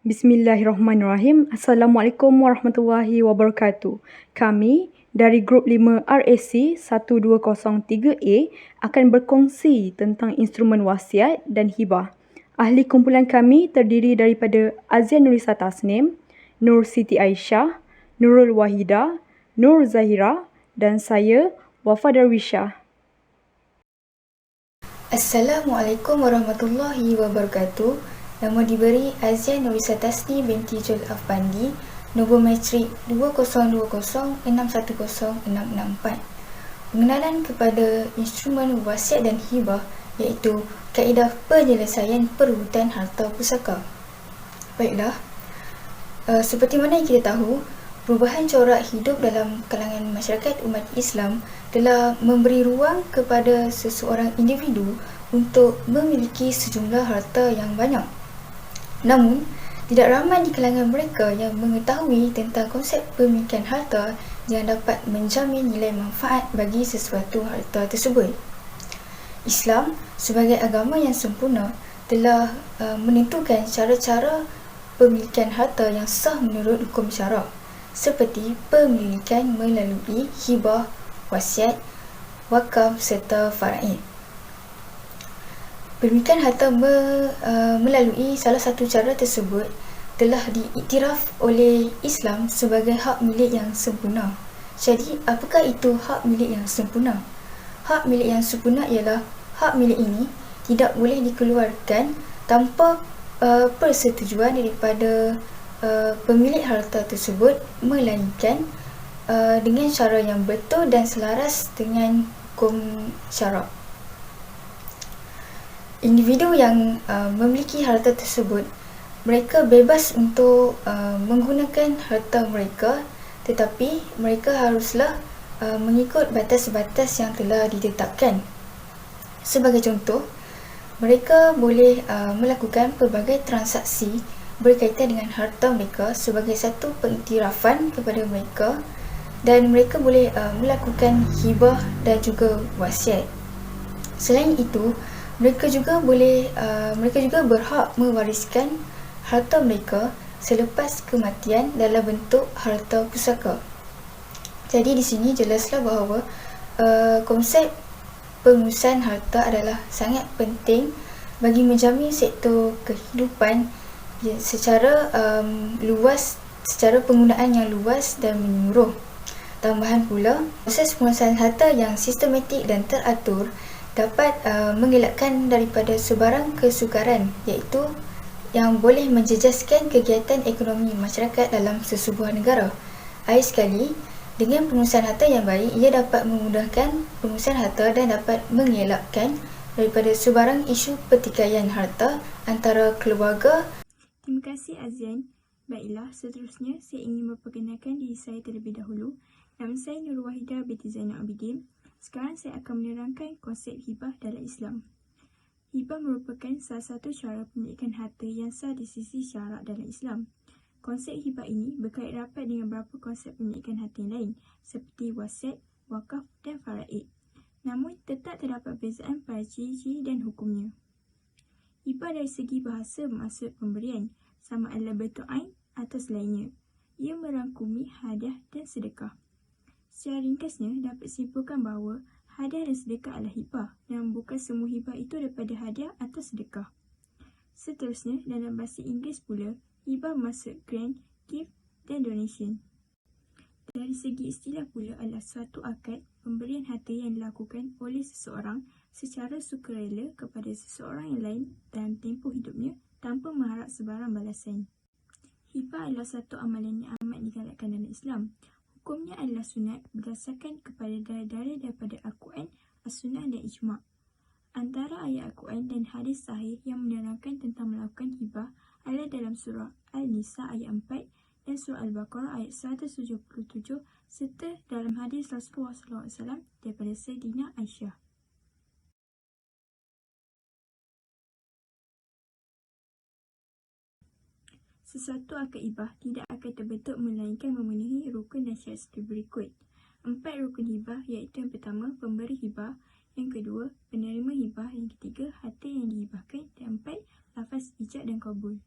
Bismillahirrahmanirrahim. Assalamualaikum warahmatullahi wabarakatuh. Kami dari Grup 5 RAC 1203A akan berkongsi tentang instrumen wasiat dan hibah. Ahli kumpulan kami terdiri daripada Azian Nurisa Tasnim, Nur Siti Aisyah, Nurul Wahida, Nur Zahira dan saya, Wafa Darwisha. Assalamualaikum warahmatullahi wabarakatuh. Nama diberi Azian Nurisa Tasni binti Jul Afbandi, nombor matrik 2020610664. Pengenalan kepada instrumen wasiat dan hibah iaitu kaedah penyelesaian perhutang harta pusaka. Baiklah, seperti mana yang kita tahu, perubahan corak hidup dalam kalangan masyarakat umat Islam telah memberi ruang kepada seseorang individu untuk memiliki sejumlah harta yang banyak. Namun, tidak ramai di kalangan mereka yang mengetahui tentang konsep pemilikan harta yang dapat menjamin nilai manfaat bagi sesuatu harta tersebut. Islam sebagai agama yang sempurna telah menentukan cara-cara pemilikan harta yang sah menurut hukum syarak, seperti pemilikan melalui hibah, wasiat, wakaf serta faraid. Pemilikan harta melalui salah satu cara tersebut telah diiktiraf oleh Islam sebagai hak milik yang sempurna. Jadi, apakah itu hak milik yang sempurna? Hak milik yang sempurna ialah hak milik ini tidak boleh dikeluarkan tanpa persetujuan daripada pemilik harta tersebut, melainkan dengan cara yang betul dan selaras dengan hukum syarak. Individu yang memiliki harta tersebut, mereka bebas untuk menggunakan harta mereka, tetapi mereka haruslah mengikut batas-batas yang telah ditetapkan. Sebagai contoh, mereka boleh melakukan pelbagai transaksi berkaitan dengan harta mereka sebagai satu pengiktirafan kepada mereka, dan mereka boleh melakukan hibah dan juga wasiat. Selain itu, mereka juga berhak mewariskan harta mereka selepas kematian dalam bentuk harta pusaka. Jadi di sini jelaslah bahawa konsep pengurusan harta adalah sangat penting bagi menjamin sektor kehidupan secara luas, secara penggunaan yang luas dan menyeluruh. Tambahan pula, proses pengurusan harta yang sistematik dan teratur dapat mengelakkan daripada sebarang kesukaran, iaitu yang boleh menjejaskan kegiatan ekonomi masyarakat dalam sesebuah negara. Akhir sekali, dengan pengurusan harta yang baik, ia dapat memudahkan pengurusan harta dan dapat mengelakkan daripada sebarang isu pertikaian harta antara keluarga. Terima kasih Azian. Baiklah, seterusnya saya ingin memperkenalkan diri saya terlebih dahulu. Nama saya Nur Wahida binti Zainal Abidin. Sekarang saya akan menerangkan konsep hibah dalam Islam. Hibah merupakan salah satu cara pemilikan harta yang sah di sisi syarak dalam Islam. Konsep hibah ini berkait rapat dengan beberapa konsep pemilikan harta yang lain seperti wasiat, wakaf dan faraid. Namun, tetap terdapat perbezaan pada ciri-ciri dan hukumnya. Hibah dari segi bahasa bermaksud pemberian, sama ada bentuk ain atau selainnya. Ia merangkumi hadiah dan sedekah. Secara ringkasnya, dapat disimpulkan bahawa hadiah dan sedekah adalah hibah, dan bukan semua hibah itu daripada hadiah atau sedekah. Seterusnya, dalam bahasa Inggeris pula, hibah bermaksud grant, gift dan donation. Dari segi istilah pula adalah suatu akad pemberian harta yang dilakukan oleh seseorang secara sukarela kepada seseorang yang lain dalam tempoh hidupnya tanpa mengharap sebarang balasan. Hibah adalah satu amalan yang amat digalakkan dalam Islam. Hukumnya adalah sunat berdasarkan kepada dalil daripada Al-Quran, As-Sunnah dan Ijma'. Antara ayat Al-Quran dan hadis sahih yang menerangkan tentang melakukan hibah adalah dalam surah Al-Nisa ayat 4 dan surah Al-Baqarah ayat 177 serta dalam hadis Rasulullah SAW daripada Sayyidina Aisyah. Sesuatu akad hibah tidak akan terbentuk melainkan memenuhi rukun dan syarat seperti berikut. 4 rukun hibah iaitu yang pertama, pemberi hibah, yang kedua, penerima hibah, yang ketiga, harta yang dihibahkan, dan 4, lafaz ijab dan kabul.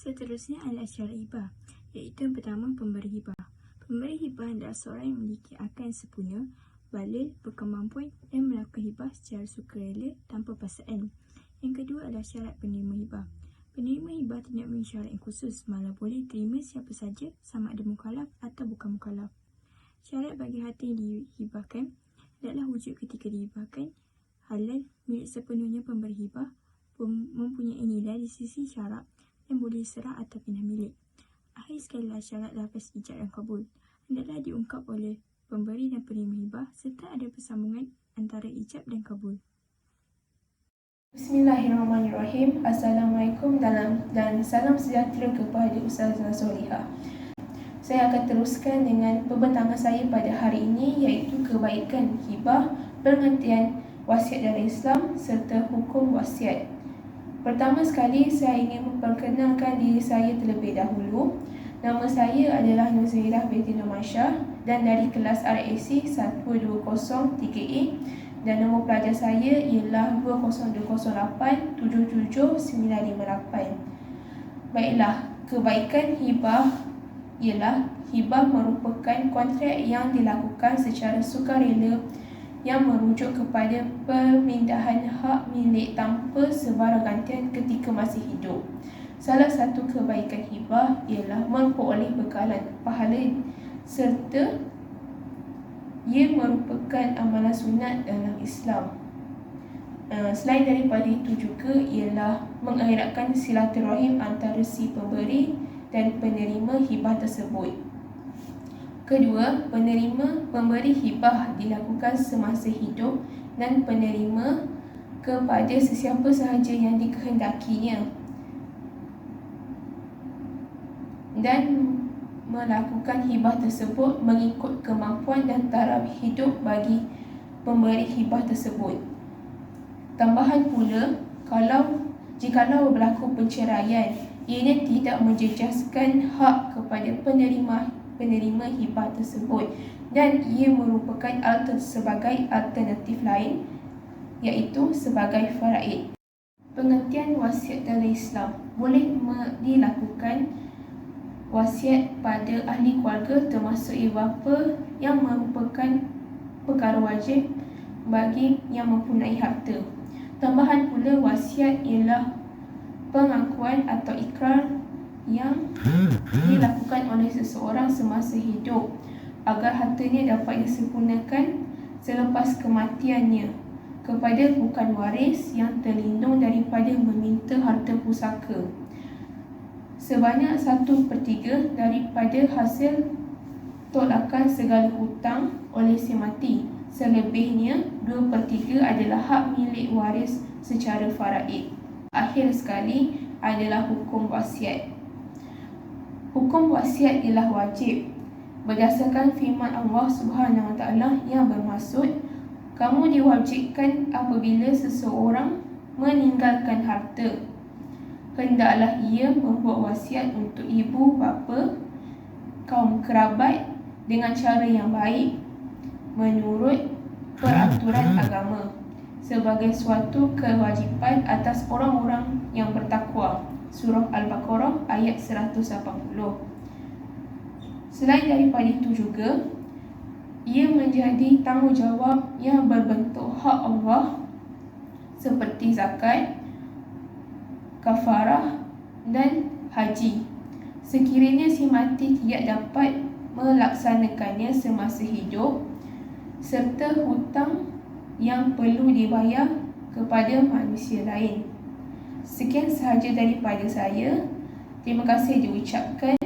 Seterusnya adalah syarat hibah, iaitu yang pertama pemberi hibah. Pemberi hibah adalah seorang yang memiliki akal yang sempurna, balil, berkemampuan dan melakukan hibah secara sukarela tanpa paksaan. Yang kedua adalah syarat penerima hibah. Penerima hibah tidak memiliki syarat yang khusus, malah boleh terima siapa saja sama ada mukallaf atau bukan mukallaf. Syarat bagi harta yang dihibahkan adalah wujud ketika dihibahkan, halal, milik sepenuhnya pemberi hibah, mempunyai nilai di sisi syarak dan boleh diserah atau pindah milik. Akhir sekali syarat lafaz ijab dan kabul hendaklah diungkap oleh pemberi dan penerima hibah serta ada persambungan antara ijab dan kabul. Bismillahirrahmanirrahim. Assalamualaikum dan salam sejahtera kepada Ustazah Solihah. Saya akan teruskan dengan pembincangan saya pada hari ini, iaitu kebaikan hibah, pengertian wasiat dalam Islam serta hukum wasiat. Pertama sekali, saya ingin memperkenalkan diri saya terlebih dahulu. Nama saya adalah Nuzirah binti Nomansyah dan dari kelas RAC 1203A dan nombor pelajar saya ialah 20208779958. Baiklah, kebaikan hibah ialah hibah merupakan kontrak yang dilakukan secara sukarela yang merujuk kepada pemindahan hak milik tanpa sebarang gantian ketika masih hidup. Salah satu kebaikan hibah ialah memperoleh bekalan pahala serta ia merupakan amalan sunat dalam Islam. Selain daripada itu juga ialah mengeratkan silaturahim antara si pemberi dan penerima hibah tersebut. Kedua, pemberi hibah dilakukan semasa hidup dan penerima kepada sesiapa sahaja yang dikehendakinya dan melakukan hibah tersebut mengikut kemampuan dan taraf hidup bagi pemberi hibah tersebut. Tambahan pula, jikalau berlaku perceraian, ianya tidak menjejaskan hak kepada penerima hibah tersebut dan ia merupakan sebagai alternatif lain, iaitu sebagai faraid. Pengertian wasiat dalam Islam boleh dilakukan wasiat pada ahli keluarga termasuk ibu bapa yang merupakan perkara wajib bagi yang mempunyai harta. Tambahan pula, wasiat ialah pengakuan atau ikrar yang dilakukan oleh seseorang semasa hidup agar hartanya dapat disempurnakan selepas kematiannya kepada bukan waris yang terlindung daripada meminta harta pusaka sebanyak 1/3 daripada hasil tolakan segala hutang oleh si mati. Selebihnya 2/3 adalah hak milik waris secara faraid. Akhir sekali adalah hukum wasiat. Hukum wasiat ialah wajib berdasarkan firman Allah Subhanahu Wa Taala yang bermaksud, kamu diwajibkan apabila seseorang meninggalkan harta, hendaklah ia membuat wasiat untuk ibu bapa, kaum kerabat dengan cara yang baik menurut peraturan agama sebagai suatu kewajipan atas orang-orang yang bertakwa. Surah Al-Baqarah ayat 180. Selain daripada itu juga, ia menjadi tanggungjawab yang berbentuk hak Allah seperti zakat, kafarah dan haji. Sekiranya si mati tidak dapat melaksanakannya semasa hidup, serta hutang yang perlu dibayar kepada manusia lain. Sekian sahaja daripada saya. Terima kasih diucapkan.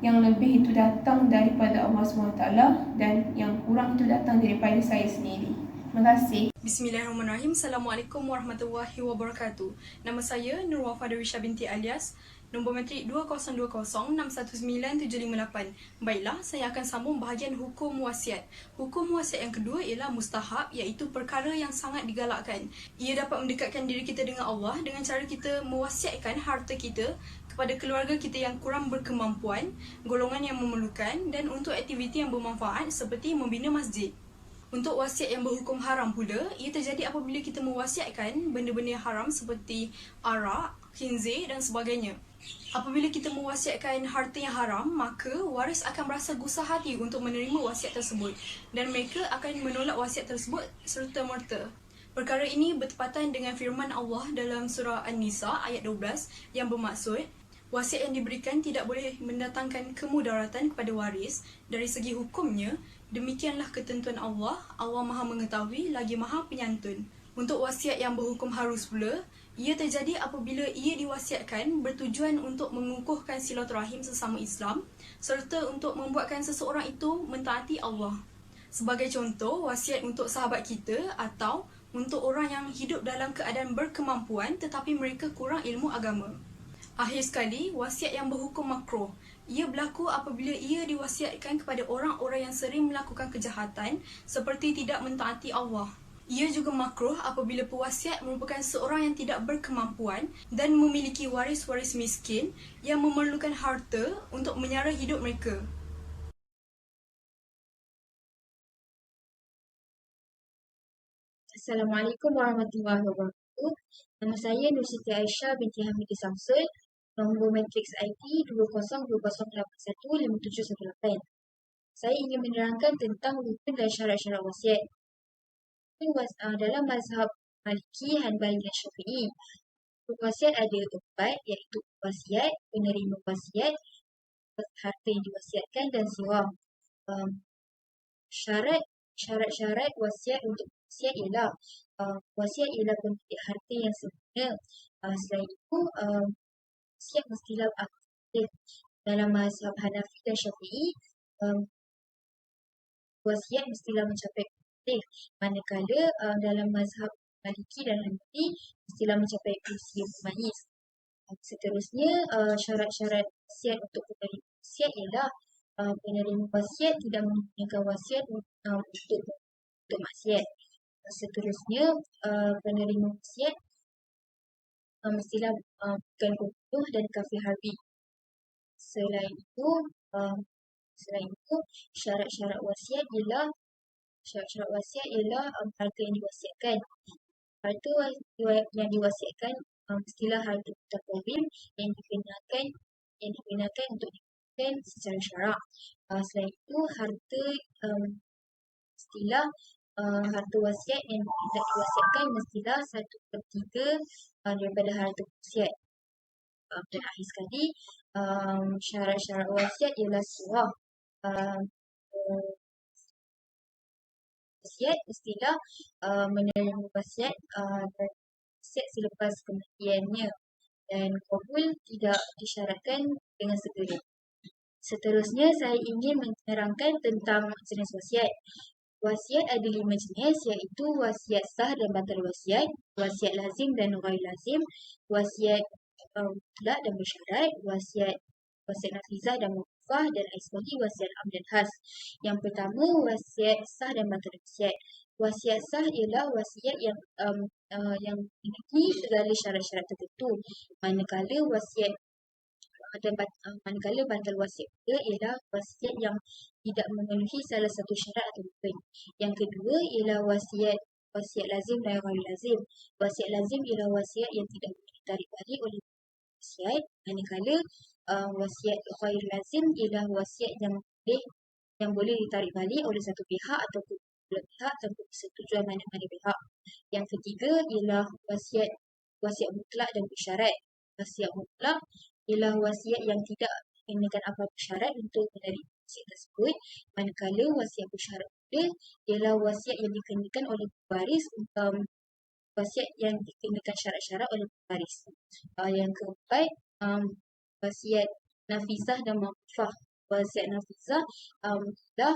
Yang lebih itu datang daripada Allah SWT dan yang kurang itu datang daripada saya sendiri. Terima kasih. Bismillahirrahmanirrahim. Assalamualaikum warahmatullahi wabarakatuh. Nama saya Nur Wafadarwisha binti Alias. Nombor matrik 202061978. Baiklah, saya akan sambung bahagian hukum wasiat. Hukum wasiat yang kedua ialah mustahab, iaitu perkara yang sangat digalakkan. Ia dapat mendekatkan diri kita dengan Allah dengan cara kita mewasiatkan harta kita kepada keluarga kita yang kurang berkemampuan, golongan yang memerlukan dan untuk aktiviti yang bermanfaat seperti membina masjid. Untuk wasiat yang berhukum haram pula, ia terjadi apabila kita mewasiatkan benda-benda yang haram seperti arak, khinzir dan sebagainya. Apabila kita mewasiatkan harta yang haram, maka waris akan merasa gusar hati untuk menerima wasiat tersebut dan mereka akan menolak wasiat tersebut serta-merta. Perkara ini bertepatan dengan firman Allah dalam surah An-Nisa ayat 12 yang bermaksud, wasiat yang diberikan tidak boleh mendatangkan kemudaratan kepada waris dari segi hukumnya, demikianlah ketentuan Allah. Allah Maha mengetahui lagi Maha penyantun. Untuk wasiat yang berhukum harus pula, ia terjadi apabila ia diwasiatkan bertujuan untuk mengukuhkan silaturahim sesama Islam serta untuk membuatkan seseorang itu mentaati Allah. Sebagai contoh, wasiat untuk sahabat kita atau untuk orang yang hidup dalam keadaan berkemampuan tetapi mereka kurang ilmu agama. Akhir sekali, wasiat yang berhukum makruh. Ia berlaku apabila ia diwasiatkan kepada orang-orang yang sering melakukan kejahatan seperti tidak mentaati Allah. Ia juga makruh apabila pewasiat merupakan seorang yang tidak berkemampuan dan memiliki waris-waris miskin yang memerlukan harta untuk menyara hidup mereka. Assalamualaikum warahmatullahi wabarakatuh. Nama saya Nur Siti Aisyah binti Hamidi Samsul, nombor matriks IT 2020815718. Saya ingin menerangkan tentang rukun dan syarat-syarat wasiat. Dalam mazhab Maliki, Hanbali dan Syafi'i, wasiat ada 4, iaitu wasiat, penerima wasiat, harta yang diwasiatkan dan siwah. Syarat-syarat wasiat untuk wasiat ialah wasiat ialah pemilik harta yang sebenar. Selain itu, wasiat mestilah aktif. Dalam mazhab Hanafi dan Syafi'i, wasiat mestilah mencapai aktif. Manakala dalam mazhab Maliki dan Hanafi mestilah mencapai usia bermayis. Seterusnya, syarat-syarat wasiat untuk penerima wasiat ialah penerima wasiat tidak menggunakan wasiat untuk maksiat. Seterusnya, penerima wasiat mestilah bukan pembunuh dan kafir harbi. Selain itu, syarat-syarat wasiat ialah harta yang diwasiatkan. Harta yang diwasiatkan mestilah harta mutaqawwim yang digunakan untuk digunakan secara syarak. Selain itu, harta wasiat yang tidak diwasiatkan mestilah 1/3 daripada harta wasiat. Dan akhir sekali, syarat-syarat wasiat ialah siwah. Wasiat mestilah menerima wasiat selepas kematiannya dan kabul tidak disyaratkan dengan segera. Seterusnya, saya ingin menerangkan tentang jenis wasiat. Wasiat ada 5 jenis, iaitu wasiat sah dan batal wasiat, wasiat lazim dan ghair lazim, wasiat mutlak dan bersyarat, wasiat nafizah dan mawqufah, dan akhir sekali wasiat am dan khas. Yang pertama, wasiat sah dan batal wasiat. Wasiat sah ialah wasiat yang memiliki segala syarat-syarat tertentu. Manakala batal wasiat ialah wasiat yang tidak memenuhi salah satu syarat atau rukun. Yang kedua ialah wasiat lazim dan ghair lazim. Wasiat lazim ialah wasiat yang tidak boleh ditarik balik oleh wasiat. Manakala wasiat ghair lazim ialah wasiat yang boleh ditarik balik oleh satu pihak ataupun dua pihak tanpa persetujuan mana-mana pihak. Yang ketiga ialah wasiat mutlak dan bersyarat. Wasiat mutlak ialah wasiat yang tidak dikenakan apa-apa syarat untuk menerima wasiat tersebut. Manakala wasiat bersyarat pula ialah wasiat yang dikenakan oleh pewaris, wasiat yang dikenakan syarat-syarat oleh pewaris. Yang keempat, wasiat nafizah dan mawqufah. Wasiat nafizah adalah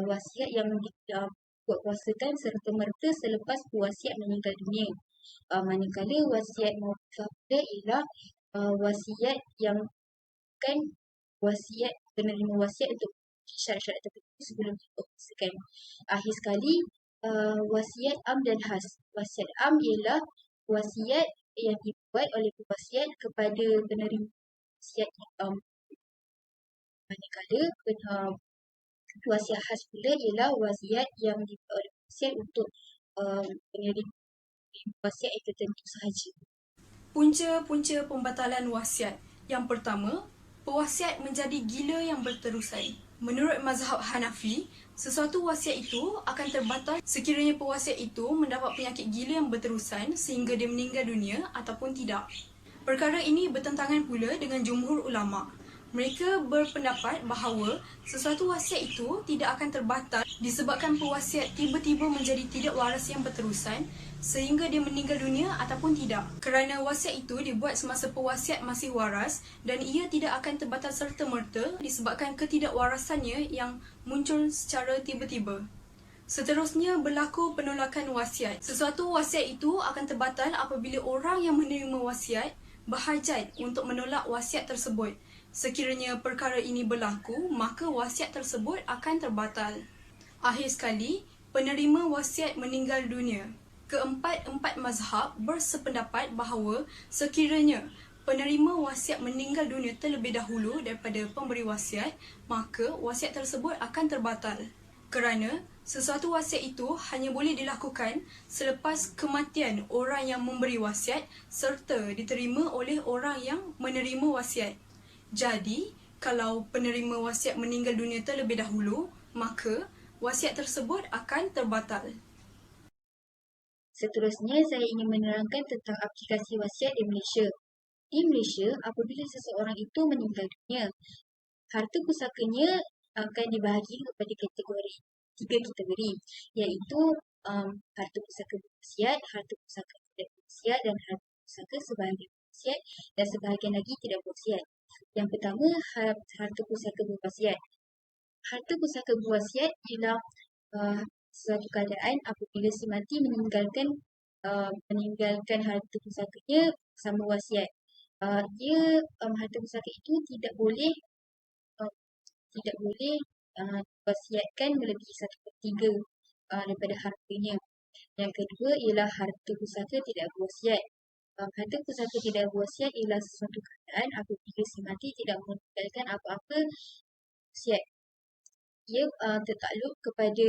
wasiat yang dibuat kuasakan serta-merta selepas pewasiat meninggal dunia. Manakala wasiat mawqufah pula ialah wasiat yang bukan wasiat penerima wasiat untuk syarat-syarat tertentu sebelum dikuasakan. Akhir sekali, wasiat am dan khas. Wasiat am ialah wasiat yang dibuat oleh pewasiat kepada penerima wasiat manakala wasiat khas pula ialah wasiat yang dibuat oleh pewasiat untuk penerima wasiat yang tertentu sahaja. Punca-punca pembatalan wasiat. Yang pertama, pewasiat menjadi gila yang berterusan. Menurut mazhab Hanafi, sesuatu wasiat itu akan terbatal sekiranya pewasiat itu mendapat penyakit gila yang berterusan sehingga dia meninggal dunia ataupun tidak. Perkara ini bertentangan pula dengan jumhur ulama. Mereka berpendapat bahawa sesuatu wasiat itu tidak akan terbatal disebabkan pewasiat tiba-tiba menjadi tidak waras yang berterusan sehingga dia meninggal dunia ataupun tidak. Kerana wasiat itu dibuat semasa pewasiat masih waras dan ia tidak akan terbatal serta-merta disebabkan ketidakwarasannya yang muncul secara tiba-tiba. Seterusnya berlaku penolakan wasiat. Sesuatu wasiat itu akan terbatal apabila orang yang menerima wasiat berhajat untuk menolak wasiat tersebut. Sekiranya perkara ini berlaku, maka wasiat tersebut akan terbatal. Akhir sekali, penerima wasiat meninggal dunia. Keempat-empat mazhab bersependapat bahawa sekiranya penerima wasiat meninggal dunia terlebih dahulu daripada pemberi wasiat, maka wasiat tersebut akan terbatal. Kerana sesuatu wasiat itu hanya boleh dilakukan selepas kematian orang yang memberi wasiat serta diterima oleh orang yang menerima wasiat. Jadi, kalau penerima wasiat meninggal dunia terlebih dahulu, maka wasiat tersebut akan terbatal. Seterusnya, saya ingin menerangkan tentang aplikasi wasiat di Malaysia. Di Malaysia, apabila seseorang itu meninggal dunia, harta pusakanya akan dibahagi kepada tiga kategori, iaitu harta pusaka berwasiat, harta pusaka tidak berwasiat dan harta pusaka sebahagian berwasiat dan sebahagian lagi tidak berwasiat. Yang pertama, harta pusaka berwasiat. Harta pusaka berwasiat ialah suatu keadaan apabila si mati meninggalkan harta pusakanya sama wasiat. Harta pusaka itu tidak boleh wasiatkan melebihi 1/3 daripada hartanya. Yang kedua ialah harta pusaka tidak berwasiat. Harta pusaka tidak berwasiat ialah sesuatu keadaan apabila si mati tidak meninggalkan apa-apa wasiat. Ia tertakluk kepada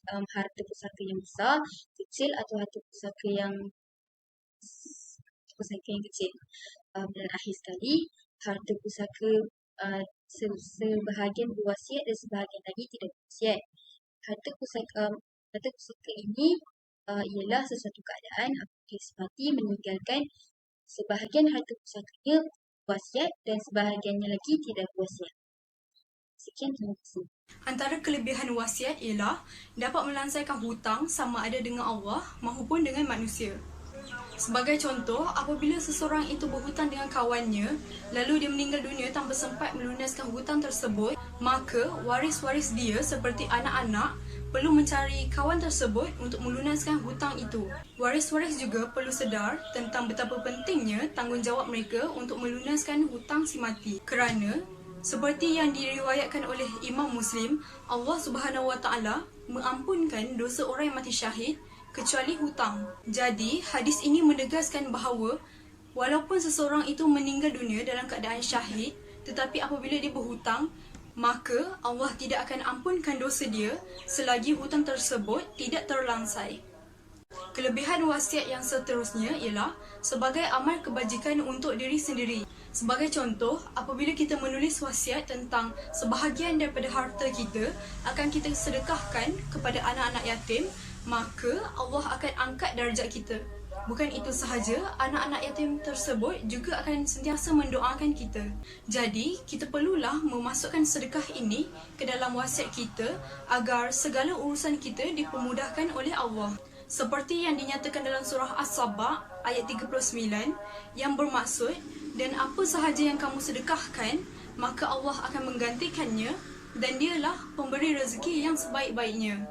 harta pusaka yang besar, kecil atau harta pusaka yang kecil. Dan akhir sekali, harta pusaka sebahagian berwasiat dan sebahagian lagi tidak berwasiat. Harta pusaka ini ialah sesuatu keadaan apabila si mati meninggalkan sebahagian harta pusakanya berwasiat dan sebahagiannya lagi tidak berwasiat. Sekian, terima kasih. Antara kelebihan wasiat ialah dapat melansaikan hutang sama ada dengan Allah maupun dengan manusia. Sebagai contoh, apabila seseorang itu berhutang dengan kawannya, lalu dia meninggal dunia tanpa sempat melunaskan hutang tersebut, maka waris-waris dia seperti anak-anak perlu mencari kawan tersebut untuk melunaskan hutang itu. Waris-waris juga perlu sedar tentang betapa pentingnya tanggungjawab mereka untuk melunaskan hutang si mati. Kerana seperti yang diriwayatkan oleh Imam Muslim, Allah Subhanahu Wa Taala mengampunkan dosa orang yang mati syahid kecuali hutang. Jadi, hadis ini menegaskan bahawa walaupun seseorang itu meninggal dunia dalam keadaan syahid, tetapi apabila dia berhutang, maka Allah tidak akan ampunkan dosa dia selagi hutang tersebut tidak terlangsai. Kelebihan wasiat yang seterusnya ialah sebagai amal kebajikan untuk diri sendiri. Sebagai contoh, apabila kita menulis wasiat tentang sebahagian daripada harta kita akan kita sedekahkan kepada anak-anak yatim, maka Allah akan angkat darjat kita. Bukan itu sahaja, anak-anak yatim tersebut juga akan sentiasa mendoakan kita. Jadi, kita perlulah memasukkan sedekah ini ke dalam wasiat kita agar segala urusan kita dipermudahkan oleh Allah. Seperti yang dinyatakan dalam surah As-Saba ayat 39 yang bermaksud, dan apa sahaja yang kamu sedekahkan, maka Allah akan menggantikannya dan dialah pemberi rezeki yang sebaik-baiknya.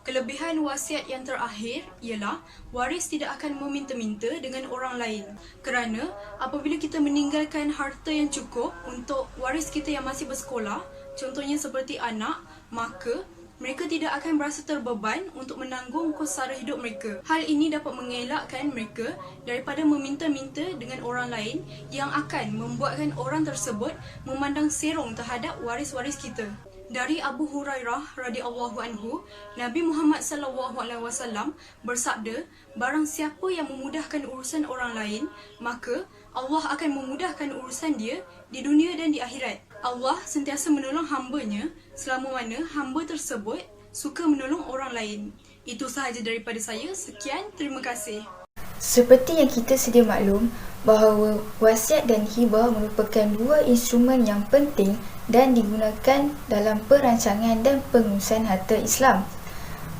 Kelebihan wasiat yang terakhir ialah waris tidak akan meminta-minta dengan orang lain. Kerana apabila kita meninggalkan harta yang cukup untuk waris kita yang masih bersekolah, contohnya seperti anak, maka mereka tidak akan berasa terbeban untuk menanggung kos sara hidup mereka. Hal ini dapat mengelakkan mereka daripada meminta-minta dengan orang lain yang akan membuatkan orang tersebut memandang serong terhadap waris-waris kita. Dari Abu Hurairah radhiyallahu anhu, Nabi Muhammad SAW bersabda, barang siapa yang memudahkan urusan orang lain, maka Allah akan memudahkan urusan dia di dunia dan di akhirat. Allah sentiasa menolong hamba-Nya selama mana hamba tersebut suka menolong orang lain. Itu sahaja daripada saya. Sekian, terima kasih. Seperti yang kita sedia maklum bahawa wasiat dan hibah merupakan dua instrumen yang penting dan digunakan dalam perancangan dan pengurusan harta Islam.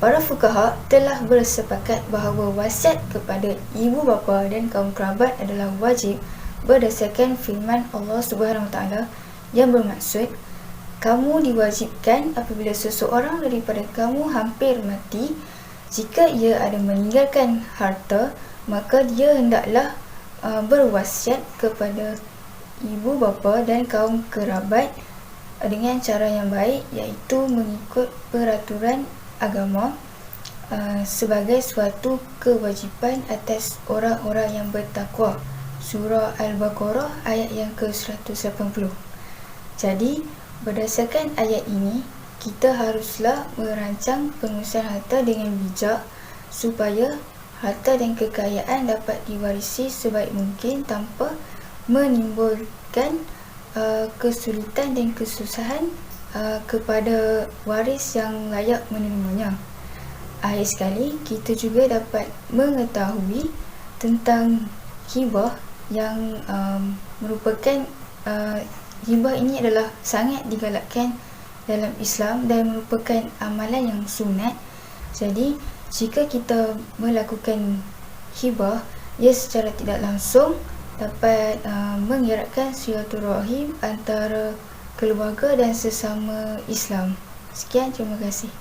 Para fuqaha telah bersepakat bahawa wasiat kepada ibu bapa dan kaum kerabat adalah wajib berdasarkan firman Allah Subhanahu Wa Taala yang bermaksud, kamu diwajibkan apabila seseorang daripada kamu hampir mati, jika ia ada meninggalkan harta, maka dia hendaklah berwasiat kepada ibu bapa dan kaum kerabat dengan cara yang baik, iaitu mengikut peraturan agama sebagai suatu kewajipan atas orang-orang yang bertakwa. Surah Al-Baqarah ayat yang ke-180. Jadi, berdasarkan ayat ini, kita haruslah merancang pengurusan harta dengan bijak supaya harta dan kekayaan dapat diwarisi sebaik mungkin tanpa menimbulkan kesulitan dan kesusahan kepada waris yang layak menerimanya. Akhir sekali, kita juga dapat mengetahui tentang hibah yang merupakan hibah ini adalah sangat digalakkan dalam Islam dan merupakan amalan yang sunat. Jadi, jika kita melakukan hibah, ia secara tidak langsung dapat mengeratkan silaturahim antara keluarga dan sesama Islam. Sekian, terima kasih.